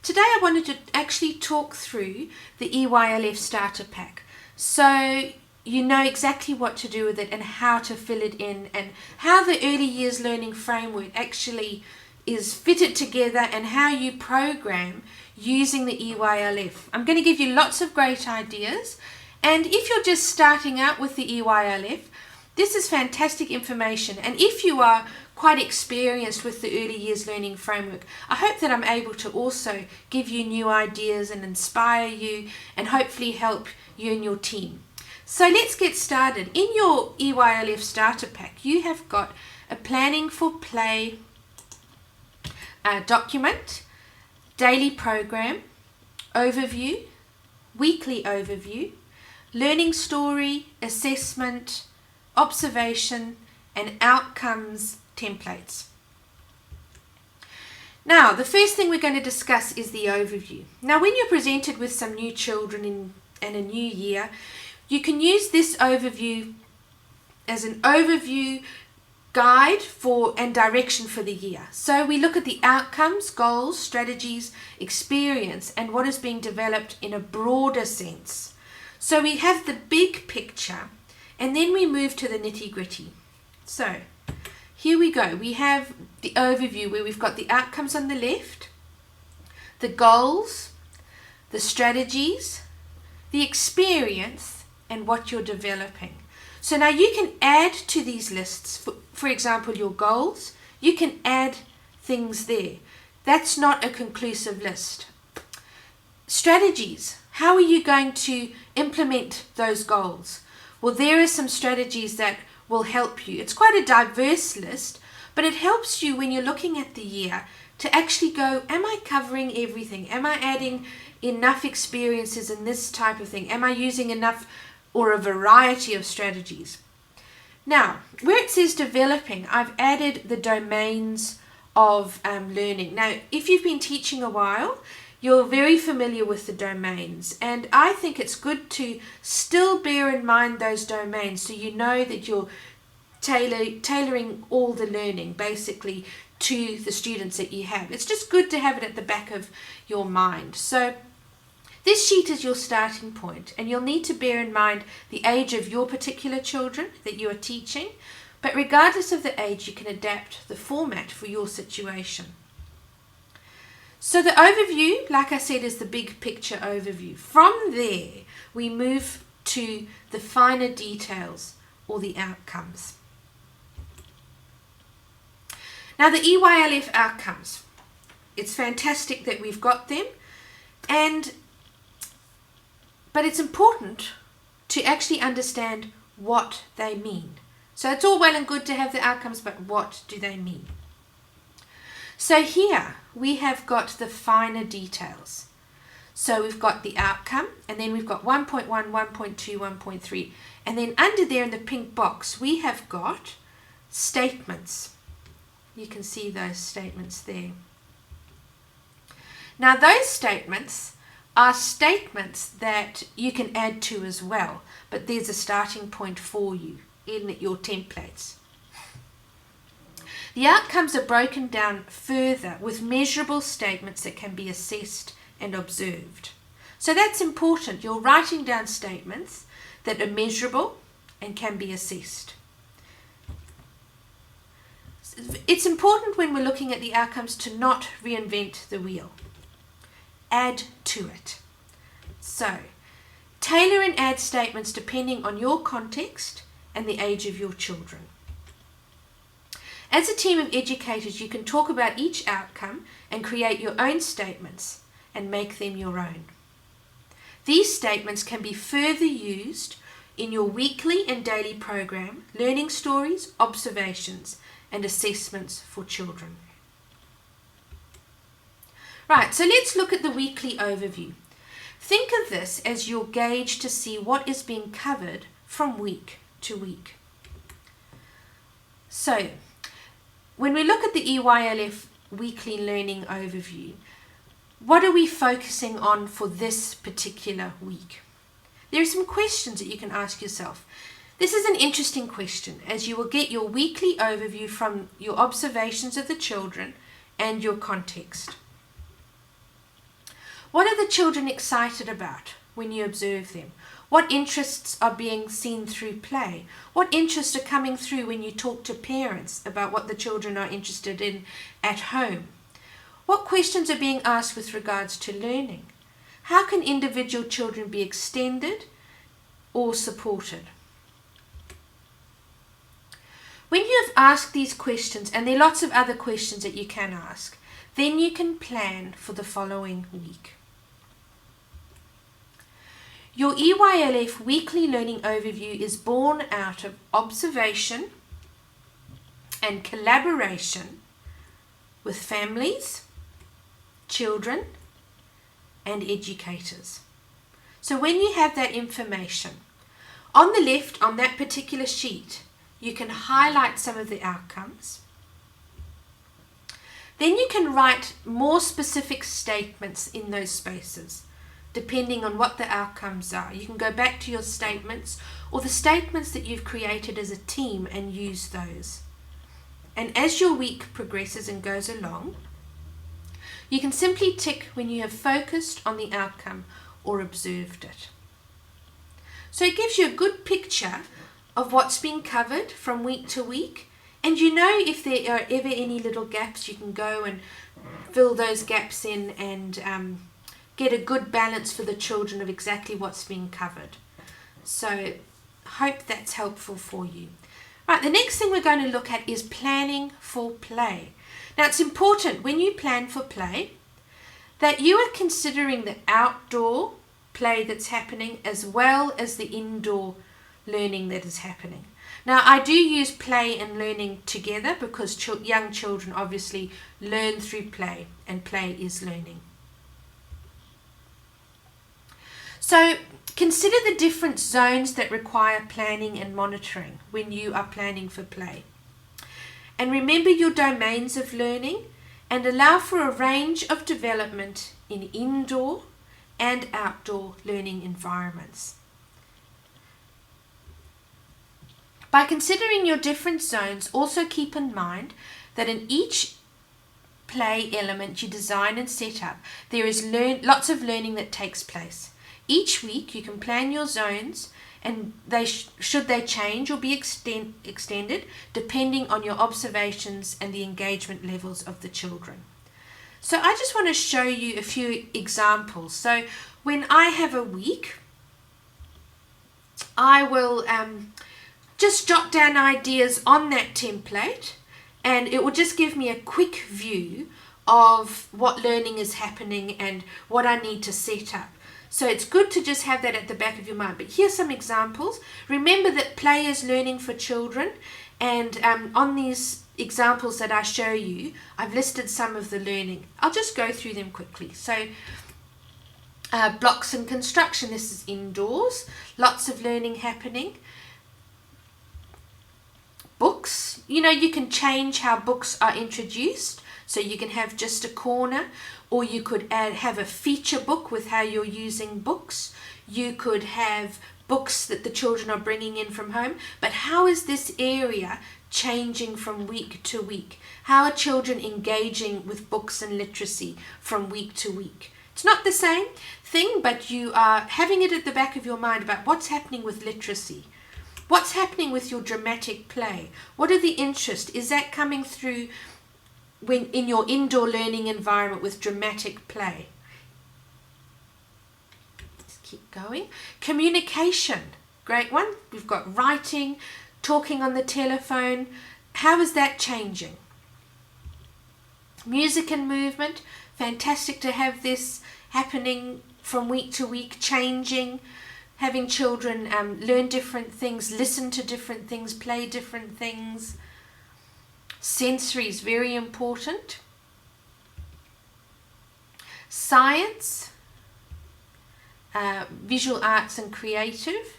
Today I wanted to actually talk through the EYLF starter pack, so you know exactly what to do with it and how to fill it in, and how the early years learning framework actually is fitted together, and how you program using the EYLF. I'm going to give you lots of great ideas, and if you're just starting out with the EYLF, this is fantastic information. And if you are quite experienced with the early years learning framework, I hope that I'm able to also give you new ideas and inspire you and hopefully help you and your team. So let's get started. In your EYLF starter pack, you have got a planning for play document, daily program, overview, weekly overview, learning story, assessment, observation, and outcomes templates. Now, the first thing we're going to discuss is the overview. Now, when you're presented with some new children in a new year, you can use this overview as an overview guide and direction for the year. So we look at the outcomes, goals, strategies, experience, and what is being developed in a broader sense. So we have the big picture, and then we move to the nitty-gritty. So here we go. We have the overview where we've got the outcomes on the left, the goals, the strategies, the experience, and what you're developing. So now you can add to these lists, for example, your goals. You can add things there. That's not a conclusive list. Strategies. How are you going to implement those goals? Well, there are some strategies that will help you. It's quite a diverse list, but it helps you when you're looking at the year to actually go, am I covering everything? Am I adding enough experiences in this type of thing? Am I using enough or a variety of strategies? Now, where it says developing, I've added the domains of learning. Now, if you've been teaching a while, you're very familiar with the domains, and I think it's good to still bear in mind those domains so you know that you're tailoring all the learning basically to the students that you have. It's just good to have it at the back of your mind. So this sheet is your starting point, and you'll need to bear in mind the age of your particular children that you are teaching, but regardless of the age, you can adapt the format for your situation. So the overview, like I said, is the big picture overview. From there, we move to the finer details or the outcomes. Now, the EYLF outcomes, it's fantastic that we've got them, but it's important to actually understand what they mean. So it's all well and good to have the outcomes, but what do they mean? So here we have got the finer details. So we've got the outcome, and then we've got 1.1, 1.2, 1.3. And then under there in the pink box, we have got statements. You can see those statements there. Now those statements are statements that you can add to as well, but there's a starting point for you in your templates. The outcomes are broken down further with measurable statements that can be assessed and observed. So that's important. You're writing down statements that are measurable and can be assessed. It's important when we're looking at the outcomes to not reinvent the wheel. Add to it. So, tailor and add statements depending on your context and the age of your children. As a team of educators, you can talk about each outcome and create your own statements and make them your own. These statements can be further used in your weekly and daily program, learning stories, observations, and assessments for children. Right, so let's look at the weekly overview. Think of this as your gauge to see what is being covered from week to week. So, when we look at the EYLF weekly learning overview, what are we focusing on for this particular week? There are some questions that you can ask yourself. This is an interesting question, as you will get your weekly overview from your observations of the children and your context. What are the children excited about when you observe them? What interests are being seen through play? What interests are coming through when you talk to parents about what the children are interested in at home? What questions are being asked with regards to learning? How can individual children be extended or supported? When you have asked these questions, and there are lots of other questions that you can ask, then you can plan for the following week. Your EYLF weekly learning overview is born out of observation and collaboration with families, children, and educators. So when you have that information, on the left on that particular sheet, you can highlight some of the outcomes. Then you can write more specific statements in those spaces, depending on what the outcomes are. You can go back to your statements or the statements that you've created as a team and use those. And as your week progresses and goes along, you can simply tick when you have focused on the outcome or observed it. So it gives you a good picture of what's being covered from week to week, and you know if there are ever any little gaps, you can go and fill those gaps in and get a good balance for the children of exactly what's being covered. So hope that's helpful for you. Right, the next thing we're going to look at is planning for play. Now it's important when you plan for play that you are considering the outdoor play that's happening as well as the indoor learning that is happening. Now I do use play and learning together because young children obviously learn through play, and play is learning. So consider the different zones that require planning and monitoring when you are planning for play. And remember your domains of learning and allow for a range of development in indoor and outdoor learning environments. By considering your different zones, also keep in mind that in each play element you design and set up, there is lots of learning that takes place. Each week you can plan your zones, and they should they change or be extended depending on your observations and the engagement levels of the children. So I just want to show you a few examples. So when I have a week, I will just jot down ideas on that template, and it will just give me a quick view of what learning is happening and what I need to set up. So it's good to just have that at the back of your mind. But here's some examples. Remember that play is learning for children, and on these examples that I show you, I've listed some of the learning. I'll just go through them quickly. So blocks and construction, this is indoors, lots of learning happening. Books, you can change how books are introduced. So you can have just a corner, or you could have a feature book with how you're using books. You could have books that the children are bringing in from home. But how is this area changing from week to week? How are children engaging with books and literacy from week to week? It's not the same thing, but you are having it at the back of your mind about what's happening with literacy. What's happening with your dramatic play? What are the interests? Is that coming through when in your indoor learning environment with dramatic play? Let's keep going. Communication, great one. We've got writing, talking on the telephone. How is that changing? Music and movement, fantastic to have this happening from week to week, changing, having children learn different things, listen to different things, play different things. Sensory is very important. Science, visual arts and creative.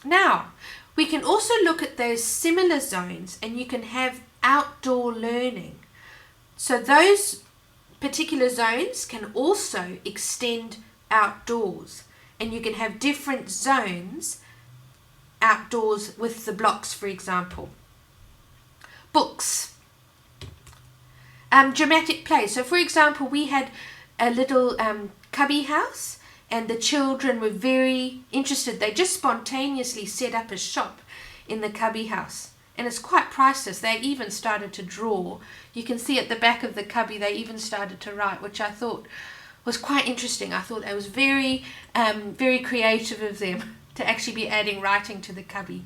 Now, we can also look at those similar zones, and you can have outdoor learning. So those particular zones can also extend outdoors, and you can have different zones outdoors with the blocks, for example. Books, dramatic play. So for example, we had a little cubby house, and the children were very interested. They just spontaneously set up a shop in the cubby house, and it's quite priceless. They even started to draw. You can see at the back of the cubby they even started to write, which I thought was quite interesting. I thought it was very very creative of them to actually be adding writing to the cubby.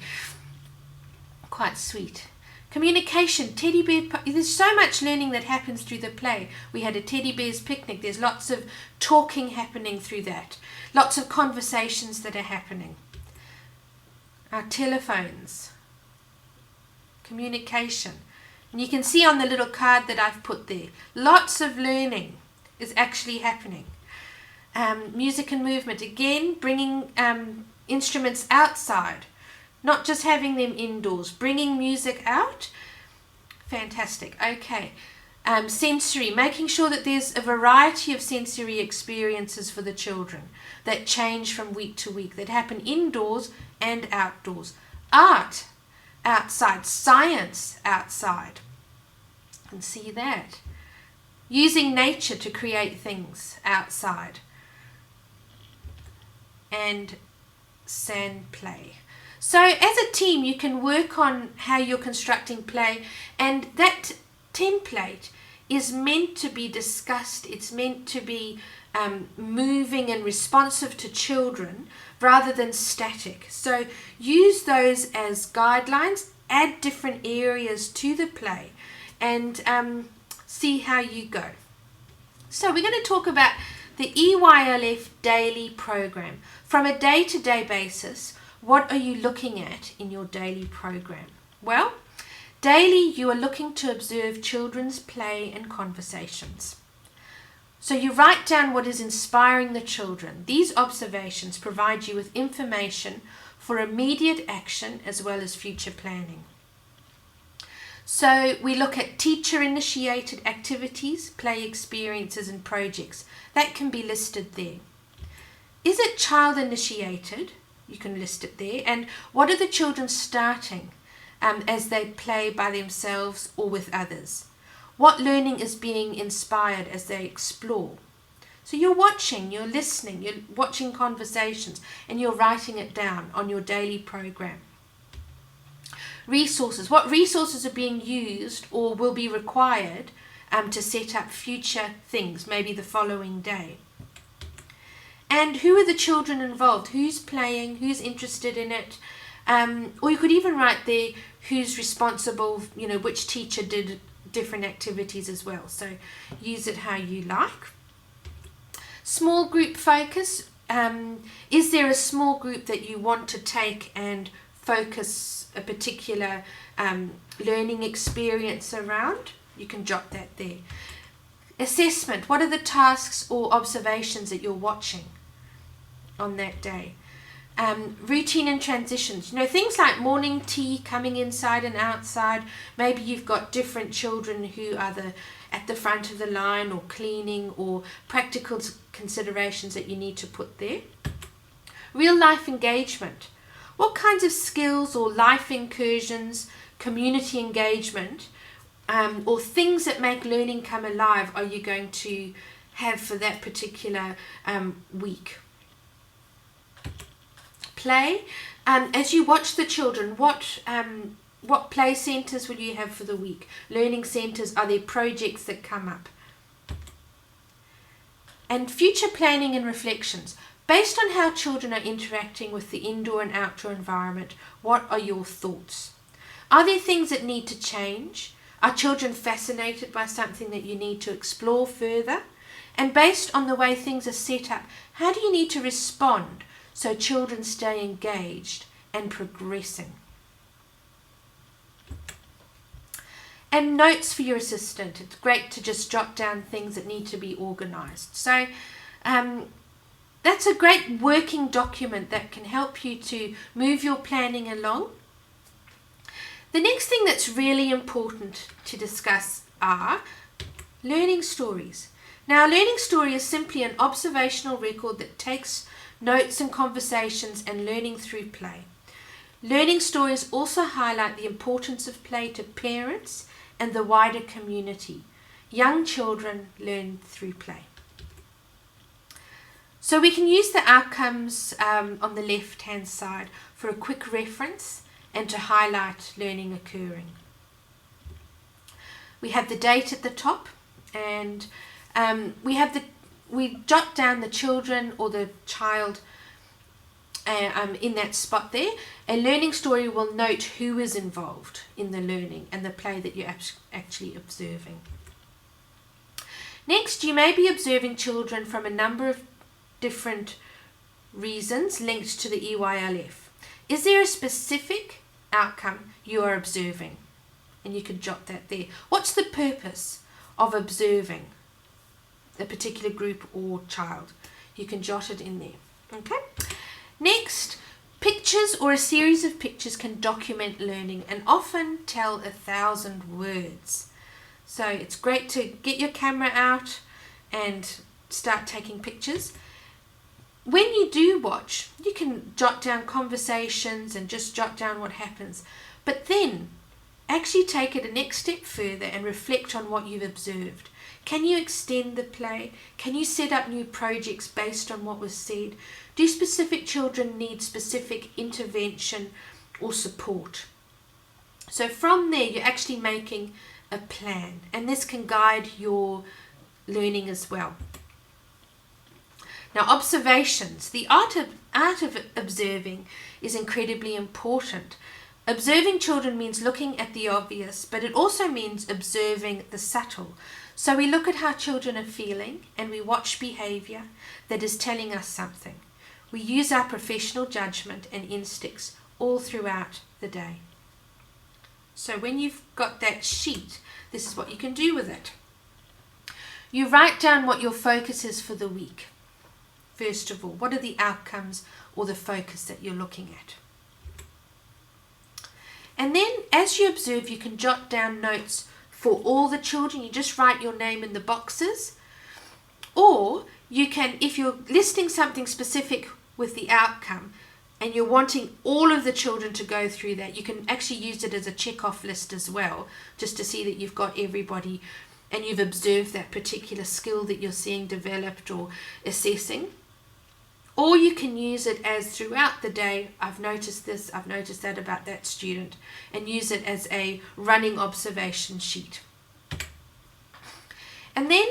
Quite sweet. Communication, teddy bear, there's so much learning that happens through the play. We had a teddy bear's picnic. There's lots of talking happening through that. Lots of conversations that are happening. Our telephones. Communication. And you can see on the little card that I've put there, lots of learning is actually happening. Music and movement. Again, bringing instruments outside. Not just having them indoors, bringing music out. Fantastic. Okay. Sensory, making sure that there's a variety of sensory experiences for the children that change from week to week, that happen indoors and outdoors. Art, outside. Science, outside. You can see that. Using nature to create things outside. And sand play. So as a team, you can work on how you're constructing play, and that template is meant to be discussed. It's meant to be moving and responsive to children rather than static. So use those as guidelines, add different areas to the play, and see how you go. So we're going to talk about the EYLF daily program. From a day-to-day basis, what are you looking at in your daily program? Well, daily you are looking to observe children's play and conversations. So you write down what is inspiring the children. These observations provide you with information for immediate action as well as future planning. So we look at teacher-initiated activities, play experiences and projects. That can be listed there. Is it child-initiated? You can list it there. And what are the children starting as they play by themselves or with others? What learning is being inspired as they explore? So you're watching, you're listening, you're watching conversations, and you're writing it down on your daily program. Resources. What resources are being used or will be required to set up future things, maybe the following day? And who are the children involved? Who's playing? Who's interested in it? Or you could even write there who's responsible, which teacher did different activities as well. So use it how you like. Small group focus. Is there a small group that you want to take and focus a particular learning experience around? You can jot that there. Assessment. What are the tasks or observations that you're watching on that day? Routine and transitions. Things like morning tea, coming inside and outside. Maybe you've got different children who are at the front of the line or cleaning, or practical considerations that you need to put there. Real life engagement. What kinds of skills or life incursions, community engagement, or things that make learning come alive are you going to have for that particular week? Play. As you watch the children, what play centres will you have for the week? Learning centres, are there projects that come up? And future planning and reflections. Based on how children are interacting with the indoor and outdoor environment, what are your thoughts? Are there things that need to change? Are children fascinated by something that you need to explore further? And based on the way things are set up, how do you need to respond so children stay engaged and progressing? And notes for your assistant. It's great to just jot down things that need to be organised. So that's a great working document that can help you to move your planning along. The next thing that's really important to discuss are learning stories. Now, a learning story is simply an observational record that takes notes and conversations and learning through play. Learning stories also highlight the importance of play to parents and the wider community. Young children learn through play. So we can use the outcomes on the left hand side for a quick reference and to highlight learning occurring. We have the date at the top, and we jot down the children or the child in that spot there. A learning story will note who is involved in the learning and the play that you're actually observing. Next, you may be observing children from a number of different reasons linked to the EYLF. Is there a specific outcome you are observing? And you can jot that there. What's the purpose of observing a particular group or child? You can jot it in there. Okay. Next, pictures or a series of pictures can document learning and often tell 1,000 words. So it's great to get your camera out and start taking pictures. When you do watch, you can jot down conversations and just jot down what happens. But then actually take it a next step further and reflect on what you've observed. Can you extend the play? Can you set up new projects based on what was said? Do specific children need specific intervention or support? So from there, you're actually making a plan, and this can guide your learning as well. Now, observations. The art of observing is incredibly important. Observing children means looking at the obvious, but it also means observing the subtle. So we look at how children are feeling and we watch behavior that is telling us something. We use our professional judgment and instincts all throughout the day. So when you've got that sheet, this is what you can do with it. You write down what your focus is for the week. First of all, what are the outcomes or the focus that you're looking at? And then as you observe, you can jot down notes for all the children. You just write your name in the boxes. Or you can, if you're listing something specific with the outcome and you're wanting all of the children to go through that, you can actually use it as a check-off list as well, just to see that you've got everybody and you've observed that particular skill that you're seeing developed or assessing. Or you can use it as throughout the day, I've noticed this, I've noticed that about that student, and use it as a running observation sheet. And then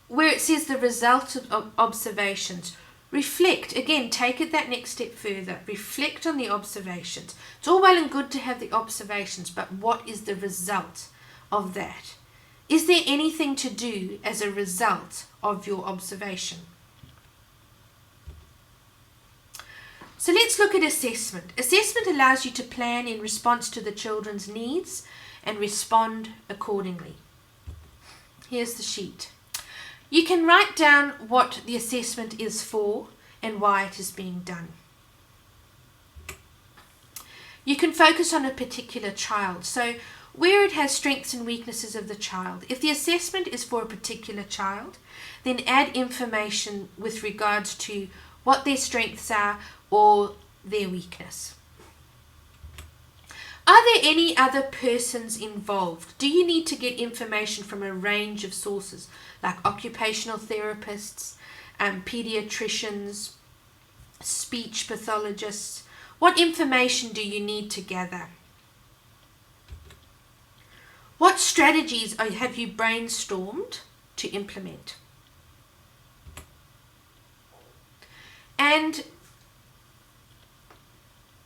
where it says the result of observations, reflect. Again, take it that next step further. Reflect on the observations. It's all well and good to have the observations, but what is the result of that? Is there anything to do as a result of your observation? So let's look at assessment. Assessment allows you to plan in response to the children's needs and respond accordingly. Here's the sheet. You can write down what the assessment is for and why it is being done. You can focus on a particular child. So where it has strengths and weaknesses of the child. If the assessment is for a particular child, then add information with regards to what their strengths are or their weakness. Are there any other persons involved? Do you need to get information from a range of sources like occupational therapists, pediatricians, speech pathologists? What information do you need to gather? What strategies have you brainstormed to implement? And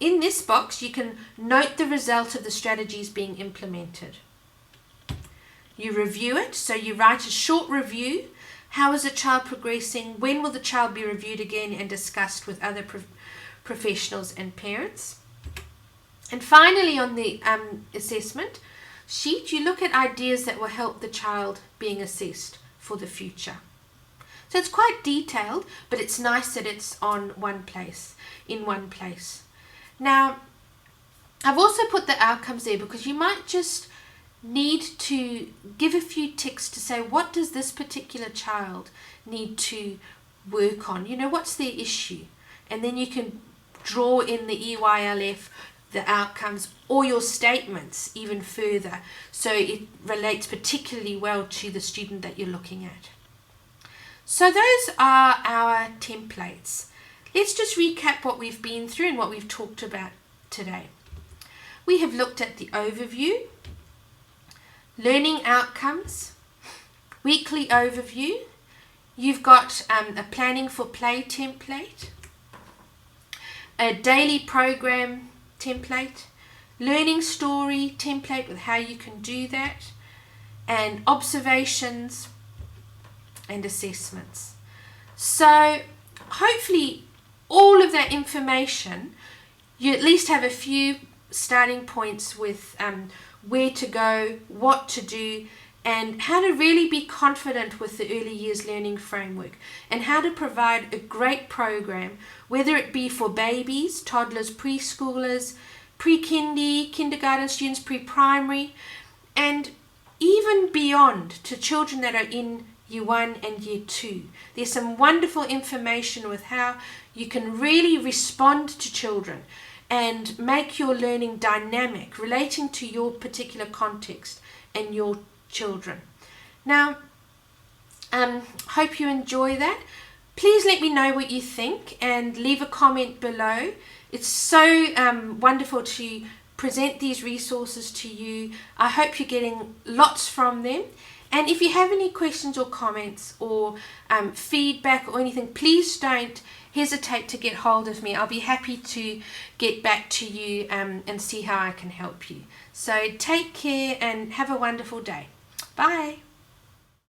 in this box, you can note the result of the strategies being implemented. You review it, so you write a short review. How is the child progressing? When will the child be reviewed again and discussed with other professionals and parents? And finally, on the assessment sheet, you look at ideas that will help the child being assessed for the future. So it's quite detailed, but it's nice that it's in one place. Now, I've also put the outcomes there because you might just need to give a few ticks to say, what does this particular child need to work on? You know, what's their issue? And then you can draw in the EYLF, the outcomes, or your statements even further, so it relates particularly well to the student that you're looking at. So those are our templates. Let's just recap what we've been through and what we've talked about today. We have looked at the overview, learning outcomes, weekly overview. You've got a planning for play template, a daily program template, learning story template with how you can do that, and observations and assessments. So hopefully all of that information, you at least have a few starting points with where to go, what to do, and how to really be confident with the early years learning framework, and how to provide a great program, whether it be for babies, toddlers, preschoolers, pre-kindy, kindergarten students, pre-primary, and even beyond to children that are in year 1 and year 2. There's some wonderful information with how you can really respond to children and make your learning dynamic, relating to your particular context and your children. Now, hope you enjoy that. Please let me know what you think and leave a comment below. It's so wonderful to present these resources to you. I hope you're getting lots from them. And if you have any questions or comments or feedback or anything, please don't hesitate to get hold of me. I'll be happy to get back to you and see how I can help you. So take care and have a wonderful day. Bye.